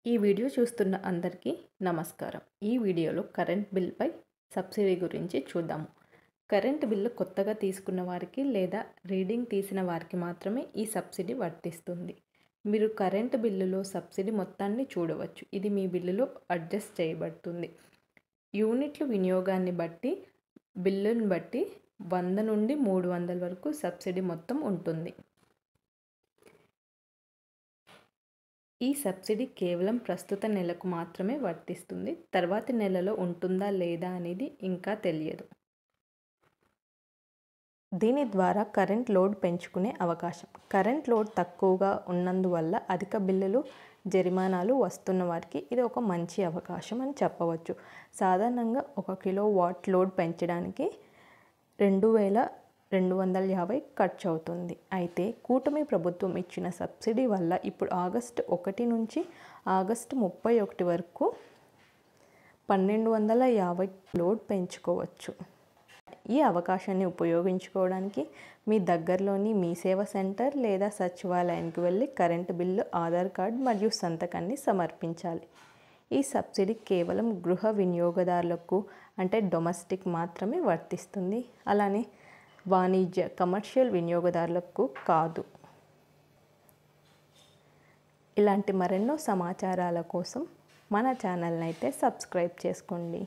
ఈ వీడియో చూస్తున్న అందరికీ నమస్కారం. ఈ వీడియోలో కరెంట్ బిల్‌పై సబ్సిడీ గురించి చూద్దాము. కరెంట్ బిల్లు కొత్తగా తీసుకున్న వారికి లేదా రీడింగ్ తీసిన వారికి మాత్రమే ఈ సబ్సిడీ వర్తిస్తుంది. మీరు కరెంట్ బిల్లులో సబ్సిడీ మొత్తాన్ని చూడవచ్చు. ఇది మీ బిల్లులో అడ్జస్ట్ చేయబడుతుంది. యూనిట్ల వినియోగాన్ని బట్టి బిల్లును బట్టి 100 నుండి 300 వరకు సబ్సిడీ మొత్తం ఉంటుంది. ఈ సబ్సిడీ కేవలం ప్రస్తుత నెలకు మాత్రమే వర్తిస్తుంది. తర్వాతి నెలలో ఉంటుందా లేదా అనేది ఇంకా తెలియదు. దీని ద్వారా కరెంట్ లోడ్ పెంచుకునే అవకాశం. కరెంట్ లోడ్ తక్కువగా ఉన్నందువల్ల అధిక బిల్లులు, జరిమానాలు వస్తున్న వారికి ఇది ఒక మంచి అవకాశం అని చెప్పవచ్చు. సాధారణంగా 1 కిలోవాట్ లోడ్ పెంచడానికి 2250 ఖర్చు అవుతుంది. అయితే కూటమి ప్రభుత్వం ఇచ్చిన సబ్సిడీ వల్ల ఇప్పుడు ఆగస్టు 1 నుంచి ఆగస్టు 31 వరకు 1250 లోడ్ పెంచుకోవచ్చు. ఈ అవకాశాన్ని ఉపయోగించుకోవడానికి మీ దగ్గరలోని మీ సేవా సెంటర్ లేదా సచివాలయానికి వెళ్ళి కరెంటు బిల్లు, ఆధార్ కార్డు మరియు సంతకాన్ని సమర్పించాలి. ఈ సబ్సిడీ కేవలం గృహ వినియోగదారులకు అంటే డొమెస్టిక్ మాత్రమే వర్తిస్తుంది. అలానే వాణిజ్య కమర్షియల్ వినియోగదారులకు కాదు. ఇలాంటి మరెన్నో సమాచారాల కోసం మన ఛానల్ని అయితే సబ్స్క్రైబ్ చేసుకోండి.